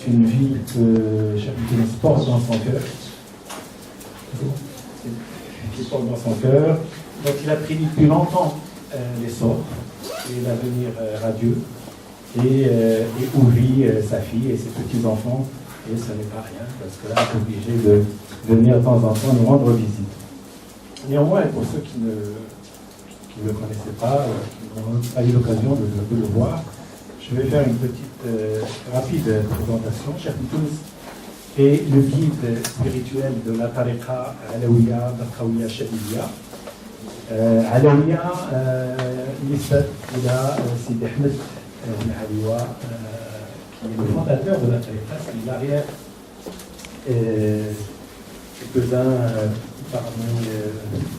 une ville que Cheikh Tounes porte dans son cœur. Qui porte dans son cœur. Donc il a prédit depuis longtemps l'essor et l'avenir radieux. Et Ouvi, sa fille et ses petits-enfants. Et ce n'est pas rien, parce que là, on est obligé de venir de temps en temps nous rendre visite. Néanmoins, pour ceux qui ne le connaissaient pas, qui n'ont pas eu l'occasion de le voir, je vais faire une petite rapide présentation. Cheikh Tounes est le guide spirituel de la tariqa Alaouia, Barkaouia, Chadiliya. Alaouia, Nisbat, il a Sidi Ahmed Haliwa, qui est le fondateur de la tariqa, c'est l'arrière. Quelques-uns parmi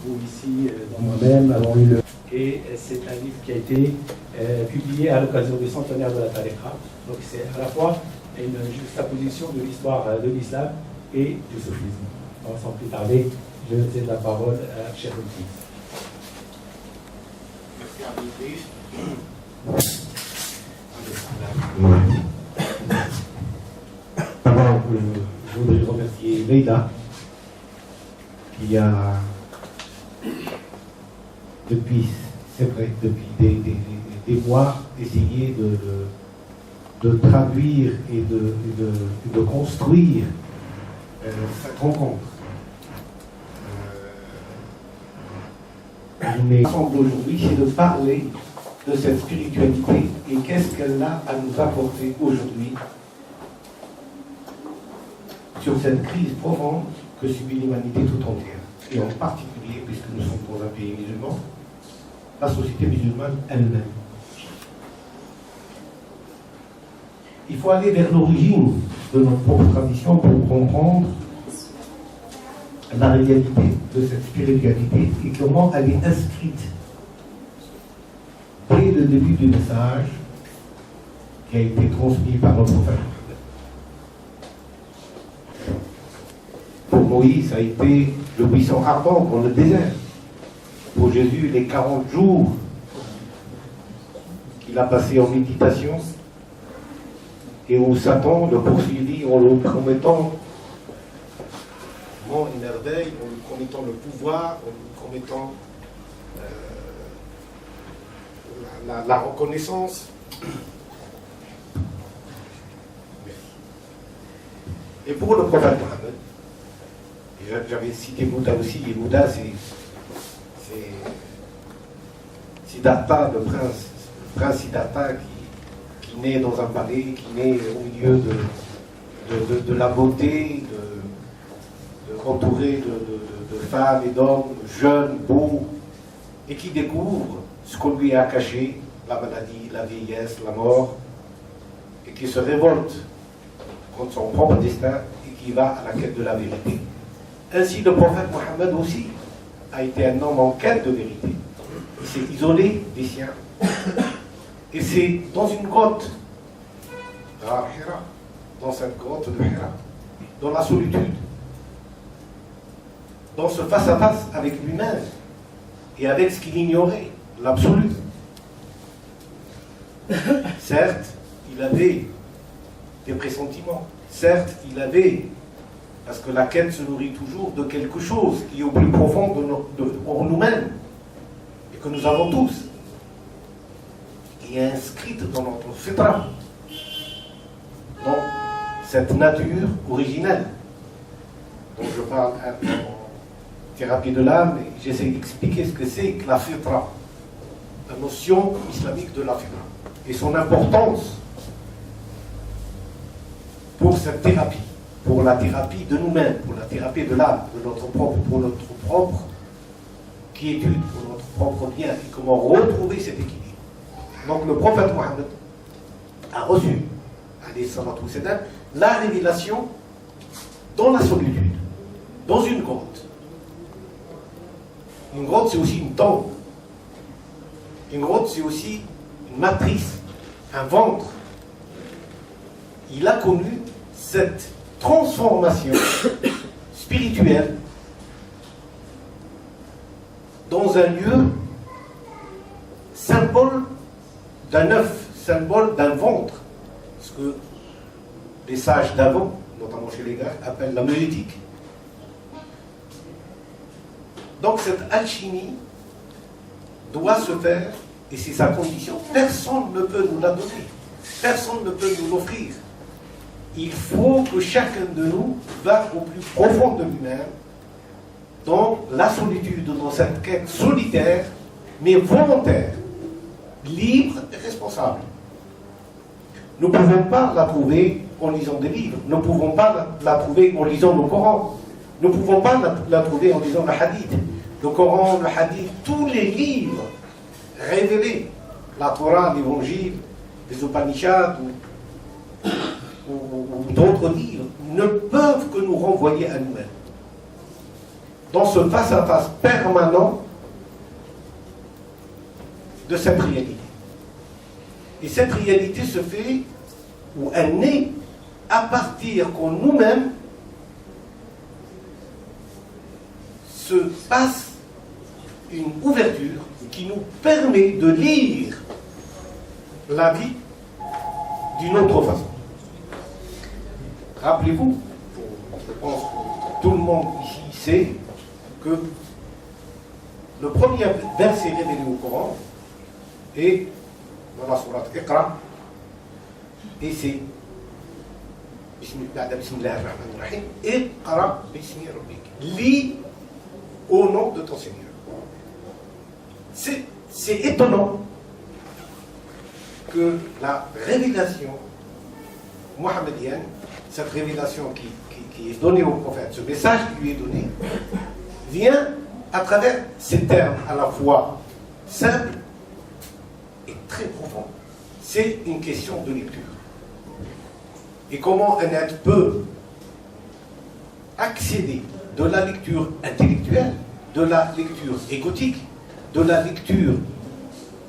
vous ici, dans moi-même, avons eu le. Et c'est un livre qui a été publié à l'occasion du centenaire de la tariqa. Donc c'est à la fois une juxtaposition de l'histoire de l'islam et du soufisme. Alors, sans plus tarder, je vais céder la parole à Cheikh Tounes. D'abord, je voudrais remercier Leïla qui a, depuis des mois, essayé de traduire et de construire cette rencontre. Mais l'ensemble d'aujourd'hui, c'est de parler de cette spiritualité et qu'est-ce qu'elle a à nous apporter aujourd'hui sur cette crise profonde que subit l'humanité tout entière. Et en particulier, puisque nous sommes dans un pays musulman, la société musulmane elle-même. Il faut aller vers l'origine de notre propre tradition pour comprendre la réalité de cette spiritualité et comment elle est inscrite dès le début du message qui a été transmis par le prophète. Pour Moïse, ça a été le buisson ardent dans le désert. Pour Jésus, les 40 jours qu'il a passé en méditation et où Satan le poursuivit en lui promettant une merveille, en lui promettant le pouvoir, en lui promettant la reconnaissance. Et pour le prophète Mohammed, j'avais cité Bouddha aussi, et Bouddha c'est Siddhartha, le prince Siddhartha qui naît dans un palais, qui naît au milieu de la beauté, entouré de femmes et d'hommes jeunes, beaux, et qui découvre ce qu'on lui a caché, la maladie, la vieillesse, la mort, et qui se révolte contre son propre destin et qui va à la quête de la vérité. Ainsi, le prophète Mohammed aussi a été un homme en quête de vérité. Il s'est isolé des siens. Et c'est dans une grotte, dans cette grotte de Hira, dans la solitude, dans ce face-à-face avec lui-même et avec ce qu'il ignorait, l'absolu. Certes, il avait des pressentiments. Certes, il avait, parce que la quête se nourrit toujours de quelque chose qui est au plus profond en nous-mêmes et que nous avons tous, qui est inscrite dans notre fitra, dans cette nature originelle dont je parle en thérapie de l'âme, et j'essaie d'expliquer ce que c'est que la fitra, la notion islamique de la fitra et son importance pour cette thérapie, pour la thérapie de nous-mêmes, pour la thérapie de l'âme, pour notre propre quiétude, pour notre propre bien, et comment retrouver cet équilibre. Donc le prophète Mohammed a reçu, alayhi salatu wassalam, la révélation dans la solitude, dans une grotte. Une grotte, c'est aussi une tombe. Une grotte, c'est aussi une matrice, un ventre. Il a connu cette transformation spirituelle dans un lieu symbole d'un œuf, symbole d'un ventre. Parce que les sages d'avant, notamment chez les Grecs, appellent la méditique. Donc cette alchimie doit se faire, et c'est sa condition. Personne ne peut nous la donner. Personne ne peut nous l'offrir. Il faut que chacun de nous va au plus profond de lui-même, dans la solitude, dans cette quête solitaire, mais volontaire, libre et responsable. Nous ne pouvons pas la trouver en lisant des livres. Nous ne pouvons pas la trouver en lisant le Coran. Nous ne pouvons pas la trouver en lisant le Hadith. Le Coran, le Hadith, tous les livres révélés, la Torah, l'Évangile, les Upanishads ou d'autres livres, ne peuvent que nous renvoyer à nous-mêmes. Dans ce face-à-face permanent de cette réalité. Et cette réalité se fait, ou elle naît, à partir qu'en nous-mêmes se passe une ouverture qui nous permet de lire la vie d'une autre façon. Rappelez-vous, je pense que tout le monde ici sait que le premier verset révélé au Coran est dans la sourate Iqra, et c'est Bismillah ar-Rahman ar-Rahim, Iqra bismi rabbik. Lis au nom de ton Seigneur. C'est étonnant que la révélation mohammedienne, cette révélation qui est donnée au prophète, ce message qui lui est donné, vient à travers ces termes à la fois simples et très profonds. C'est une question de lecture. Et comment un être peut accéder de la lecture intellectuelle, de la lecture égotique, de la lecture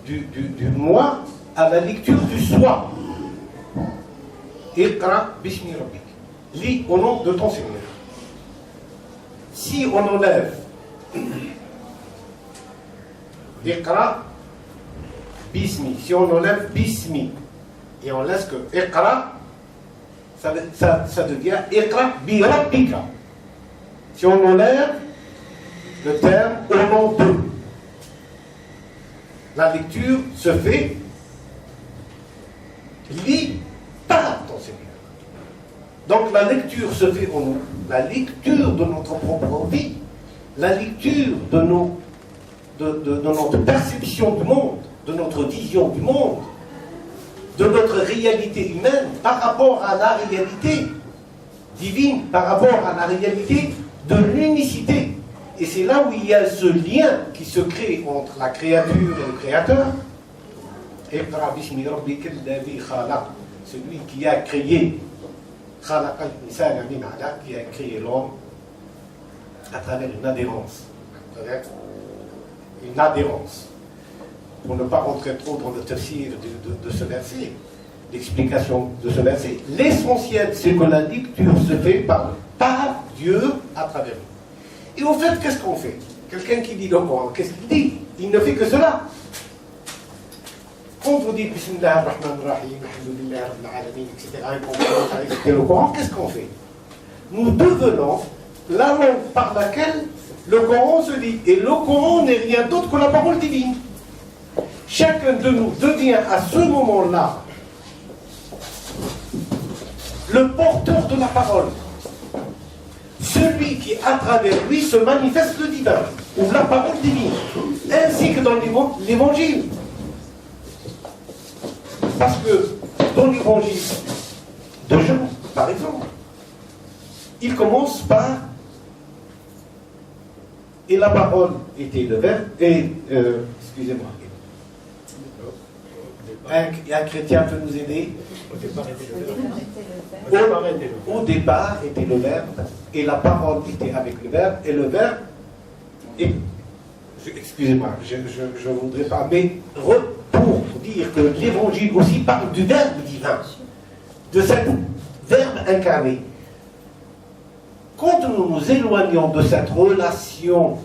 du moi à la lecture du soi. Iqra bismi rabbik. Lis au nom de ton Seigneur. Si on enlève Iqra bismi, si on enlève bismi et on laisse que Iqra, ça devient Iqra bi rabbika. Si on enlève le terme au nom de, la lecture se fait lis par ton Seigneur. Donc la lecture se fait en nous, la lecture de notre propre vie, la lecture de notre perception du monde, de notre vision du monde, de notre réalité humaine par rapport à la réalité divine, par rapport à la réalité de l'unicité. Et c'est là où il y a ce lien qui se crée entre la créature et le créateur. Iqra bismi rabbika alladhi khalaq, celui qui a créé, khalaq al-insana min 'alaq, qui a créé l'homme à travers une adhérence. Une adhérence. Pour ne pas rentrer trop dans le tafsir de ce verset, l'explication de ce verset, l'essentiel c'est que la lecture se fait par Dieu à travers nous. Et au fait, qu'est-ce qu'on fait? Quelqu'un qui lit le Coran, qu'est-ce qu'il dit? Il ne fait que cela. Quand vous dites Bismillah ar-Rahman ar-Rahim, Alhamdulillah Rabbil Alamin, etc., et qu'on commence à réciter le Coran, qu'est-ce qu'on fait? Nous devenons la langue par laquelle le Coran se lit. Et le Coran n'est rien d'autre que la parole divine. Chacun de nous devient à ce moment-là le porteur de la parole. Celui qui, à travers lui, se manifeste le divin, ou la parole divine, ainsi que dans l'évangile. Parce que dans l'évangile de Jean, par exemple, il commence par et la parole était le verbe, et excusez-moi, un chrétien peut nous aider. Au départ était le verbe, et la parole était avec le verbe, et le verbe, excusez-moi, je ne voudrais pas, mais pour dire que l'évangile aussi parle du verbe divin, de cet verbe incarné. Quand nous nous éloignons de cette relation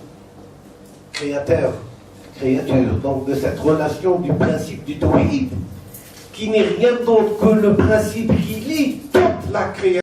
créateur-créature, donc de cette relation du principe du tawhid, qui n'est rien d'autre que le principe qui lie toute la création